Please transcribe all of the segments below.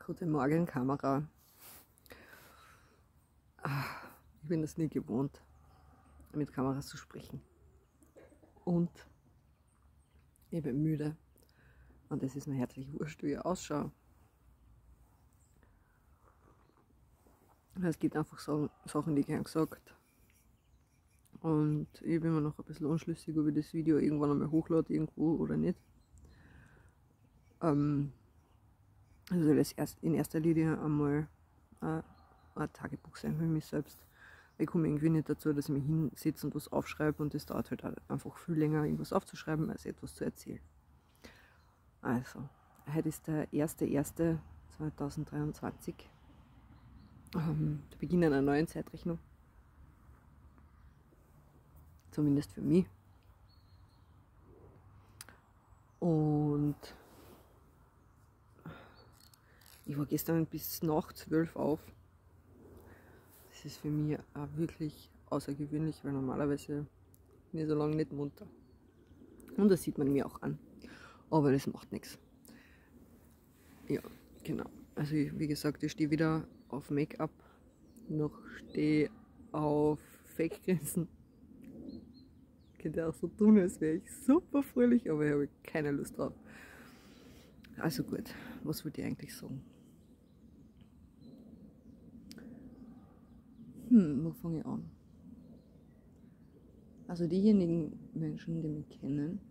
Guten Morgen, Kamera. Ich bin das nie gewohnt, mit Kameras zu sprechen. Und ich bin müde. Und es ist mir herzlich wurscht, wie ich ausschaue. Es gibt einfach so Sachen, die ich gern gesagt. Und ich bin mir noch ein bisschen unschlüssig, ob ich das Video irgendwann einmal hochlade, irgendwo oder nicht. Also das in erster Linie einmal ein Tagebuch sein für mich selbst. Ich komme irgendwie nicht dazu, dass ich mich hinsetze und was aufschreibe, und das dauert halt einfach viel länger, irgendwas aufzuschreiben, als etwas zu erzählen. Also, heute ist der 1.1.2023, der Beginn einer neuen Zeitrechnung. Zumindest für mich. Und ich war gestern bis nach 12 auf. Das ist für mich auch wirklich außergewöhnlich, weil normalerweise bin ich so lange nicht munter. Und das sieht man mir auch an. Aber das macht nichts. Ja, genau. Also wie gesagt, ich stehe wieder auf Make-up, noch stehe auf Fake-Grinsen. Ich könnte auch so tun, als wäre ich super fröhlich, aber ich habe keine Lust drauf. Also gut, was wollte ich eigentlich sagen? Wo fange ich an? Also diejenigen Menschen, die mich kennen,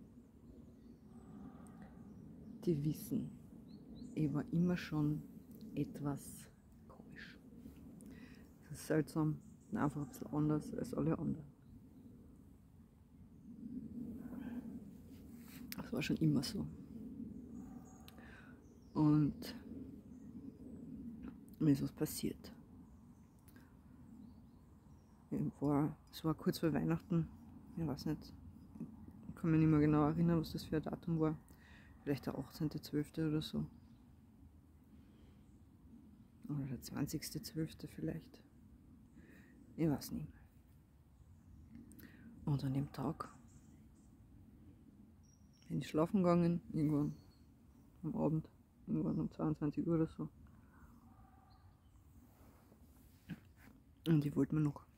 die wissen, ich war immer schon etwas komisch. Das ist seltsam, einfach ein bisschen anders als alle anderen. Das war schon immer so. Und mir ist was passiert. Es war kurz vor Weihnachten, ich weiß nicht, ich kann mich nicht mehr genau erinnern, was das für ein Datum war. Vielleicht der 18.12. oder so. Oder der 20.12. vielleicht. Ich weiß nicht mehr. Und an dem Tag bin ich schlafen gegangen, irgendwann am Abend, irgendwann um 22 Uhr oder so. Und ich wollte mir noch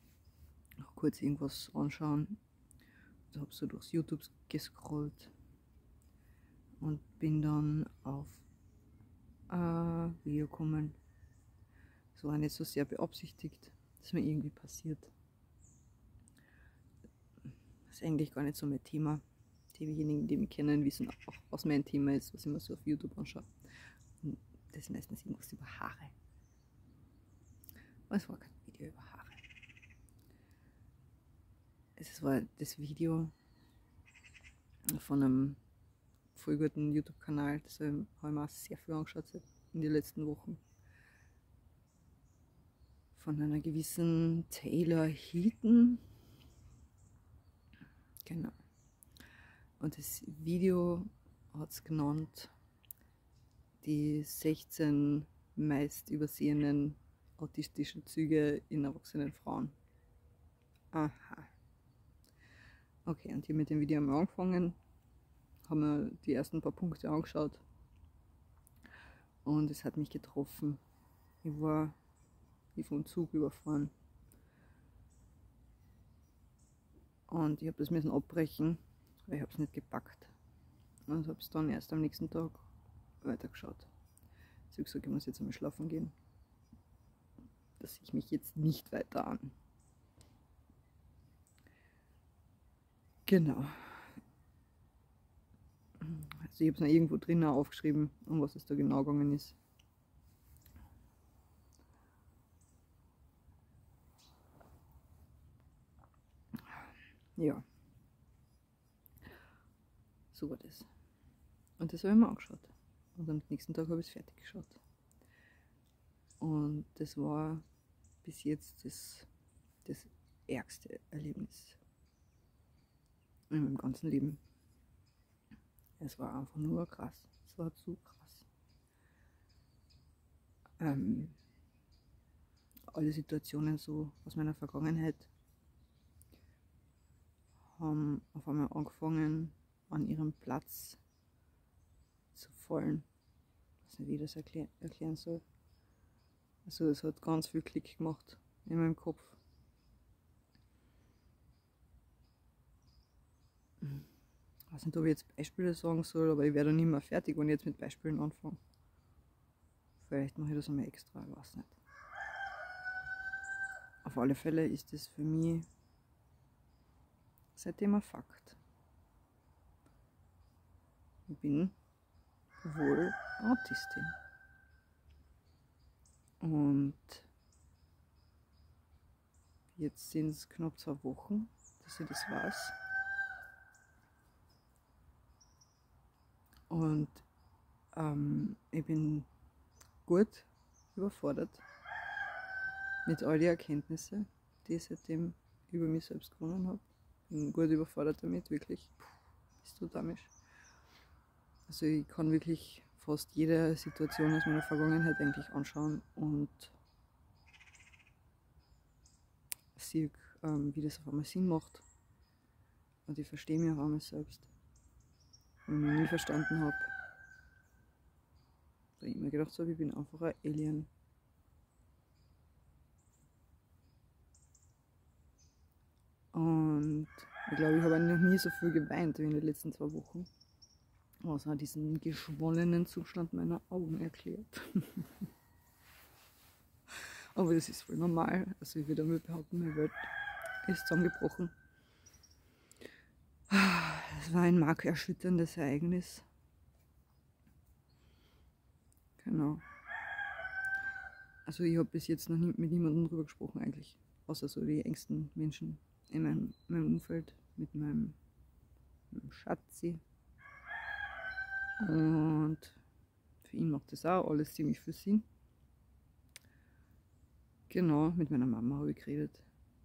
kurz irgendwas anschauen. Ich habe so durchs YouTube gescrollt und bin dann auf ein Video gekommen. Das war nicht so sehr beabsichtigt, dass mir irgendwie passiert. Das ist eigentlich gar nicht so mein Thema. Diejenigen, die mich kennen, wissen auch, was mein Thema ist, was ich mir so auf YouTube anschaue. Und das ist meistens irgendwas über Haare. Aber es war kein Video über Haare. Es war das Video von einem voll guten YouTube-Kanal, das habe ich mir auch sehr viel angeschaut in den letzten Wochen. Von einer gewissen Taylor Hilton. Genau. Und das Video hat es genannt, die 16 meist übersehenen autistischen Züge in erwachsenen Frauen. Aha. Okay, und hier mit dem Video haben wir angefangen, haben wir die ersten paar Punkte angeschaut und es hat mich getroffen. Ich war wie vom Zug überfahren und ich habe das müssen abbrechen, weil ich habe es nicht gepackt und habe es dann erst am nächsten Tag weitergeschaut. Ich habe gesagt, ich muss jetzt einmal schlafen gehen. Das sehe ich mich jetzt nicht weiter an. Genau. Also ich habe es noch irgendwo drinnen aufgeschrieben, um was es da genau gegangen ist. Ja. So war das. Und das habe ich mir angeschaut. Und am nächsten Tag habe ich es fertig geschaut. Und das war bis jetzt das ärgste Erlebnis in meinem ganzen Leben. Es war einfach nur krass. Es war zu krass. Alle Situationen so aus meiner Vergangenheit haben auf einmal angefangen, an ihrem Platz zu fallen. Ich weiß nicht, wie ich das erklären soll. Also es hat ganz viel Klick gemacht in meinem Kopf. Ich weiß nicht, ob ich jetzt Beispiele sagen soll, aber ich werde dann nicht mehr fertig, wenn ich jetzt mit Beispielen anfange. Vielleicht mache ich das einmal extra, ich weiß nicht. Auf alle Fälle ist das für mich seitdem ein Fakt. Ich bin wohl Autistin. Und jetzt sind es knapp 2 Wochen, dass ich das weiß. Und ich bin gut überfordert mit all den Erkenntnissen, die ich seitdem über mich selbst gewonnen habe. Bin gut überfordert damit, wirklich. Ist so damisch. Also ich kann wirklich fast jede Situation aus meiner Vergangenheit eigentlich anschauen und sehe, wie das auf einmal Sinn macht. Und ich verstehe mich auf einmal selbst. Und ich nie verstanden habe. Da ich mir gedacht habe, ich bin einfach ein Alien. Und ich glaube, ich habe noch nie so viel geweint wie in den letzten 2 Wochen. Was auch diesen geschwollenen Zustand meiner Augen erklärt. Aber das ist voll normal. Also ich würde einmal behaupten, meine Welt ist zusammengebrochen. Es war ein markerschütterndes Ereignis. Genau. Also ich habe bis jetzt noch nie mit niemandem drüber gesprochen eigentlich. Außer so die engsten Menschen in meinem Umfeld. Mit meinem Schatzi. Und für ihn macht das auch alles ziemlich viel Sinn. Genau, mit meiner Mama habe ich geredet.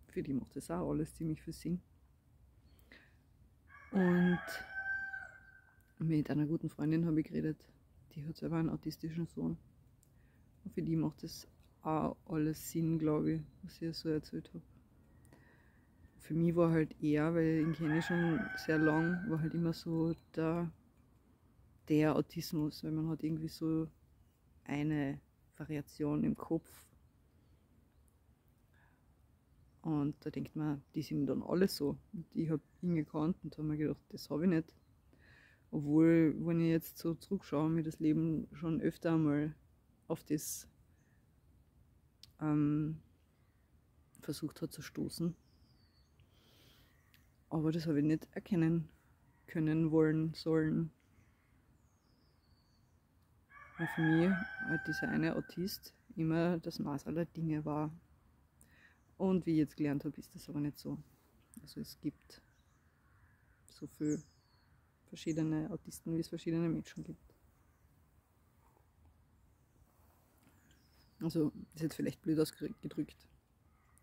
Für die macht das auch alles ziemlich viel Sinn. Und mit einer guten Freundin habe ich geredet. Die hat selber einen autistischen Sohn. Und für die macht das auch alles Sinn, glaube ich, was ich ihr so erzählt habe. Für mich war halt eher, weil ich ihn kenne schon sehr lang, war halt immer so der Autismus, weil man hat irgendwie so eine Variation im Kopf. Und da denkt man, die sind dann alle so. Und ich habe ihn gekannt und habe mir gedacht, das habe ich nicht. Obwohl, wenn ich jetzt so zurückschaue, mir das Leben schon öfter einmal auf das versucht hat zu stoßen. Aber das habe ich nicht erkennen können, wollen, sollen. Weil für mich halt dieser eine Autist immer das Maß aller Dinge war. Und wie ich jetzt gelernt habe, ist das aber nicht so. Also es gibt so viele verschiedene Autisten, wie es verschiedene Menschen gibt. Also ist jetzt vielleicht blöd ausgedrückt.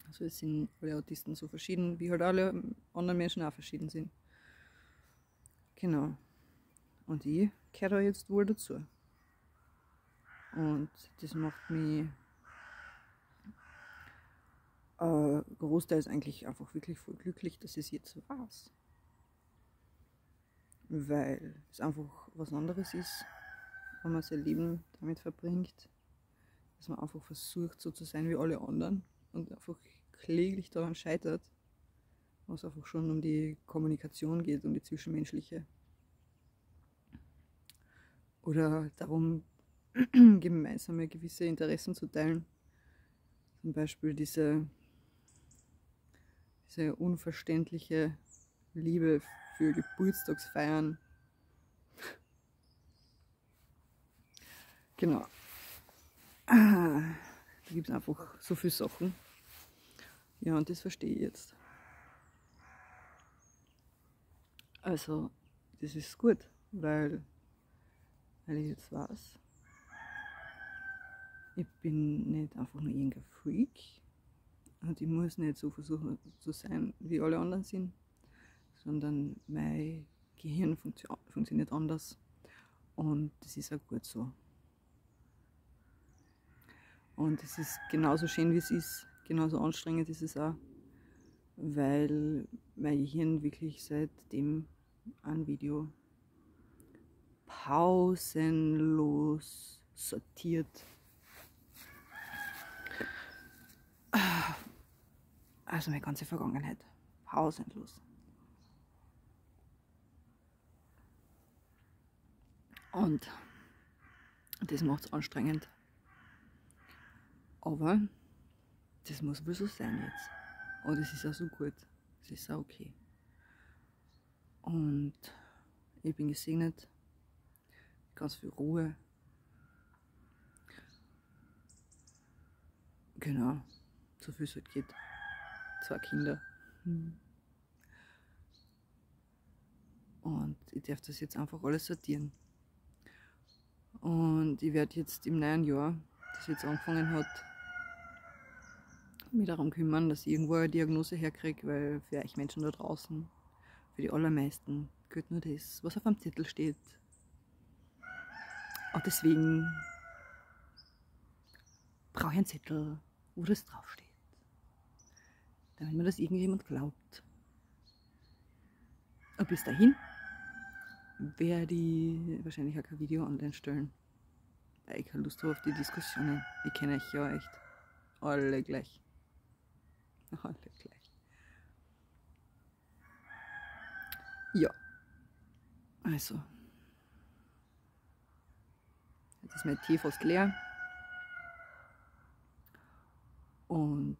Also es sind alle Autisten so verschieden, wie halt alle anderen Menschen auch verschieden sind. Genau. Und ich gehöre da jetzt wohl dazu. Und das macht mich großteils eigentlich einfach wirklich voll glücklich, dass ich es jetzt weiß. Weil es einfach was anderes ist, wenn man sein Leben damit verbringt, dass man einfach versucht, so zu sein wie alle anderen und einfach kläglich daran scheitert, was einfach schon um die Kommunikation geht, um die zwischenmenschliche. Oder darum, gemeinsame gewisse Interessen zu teilen. Zum Beispiel diese unverständliche Liebe für Geburtstagsfeiern. Genau. Da gibt es einfach so viele Sachen. Ja, und das verstehe ich jetzt. Also, das ist gut, weil ich jetzt weiß, ich bin nicht einfach nur irgendein Freak und ich muss nicht so versuchen zu sein, wie alle anderen sind, sondern mein Gehirn funktioniert anders und das ist auch gut so. Und es ist genauso schön, wie es ist, genauso anstrengend ist es auch, weil mein Gehirn wirklich seit dem ein Video pausenlos sortiert. Also meine ganze Vergangenheit. Pausenlos. Und das macht es anstrengend. Aber das muss wohl so sein jetzt. Und es ist auch so gut. Es ist auch okay. Und ich bin gesegnet. Ganz viel Ruhe. Genau. So viel es halt geht. 2 Kinder. Und ich darf das jetzt einfach alles sortieren. Und ich werde jetzt im neuen Jahr, das jetzt angefangen hat, mich darum kümmern, dass ich irgendwo eine Diagnose herkriege, weil für euch Menschen da draußen, für die allermeisten, gilt nur das, was auf dem Zettel steht. Und deswegen brauche ich einen Zettel, wo das draufsteht. Damit mir das irgendjemand glaubt. Und bis dahin werde ich wahrscheinlich auch kein Video online stellen. Weil ich keine Lust habe auf die Diskussionen. Ich kenne euch ja echt alle gleich. Alle gleich. Ja. Also. Jetzt ist mein Tee fast leer. Und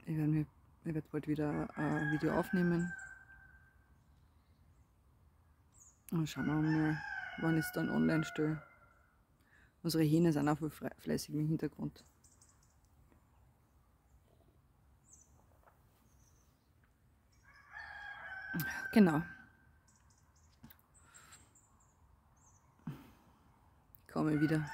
ich werde bald wieder ein Video aufnehmen. Und schauen wir mal, wann ich es dann online stelle. Unsere Hähne sind auch voll fleißig im Hintergrund. Genau. Ich komme wieder.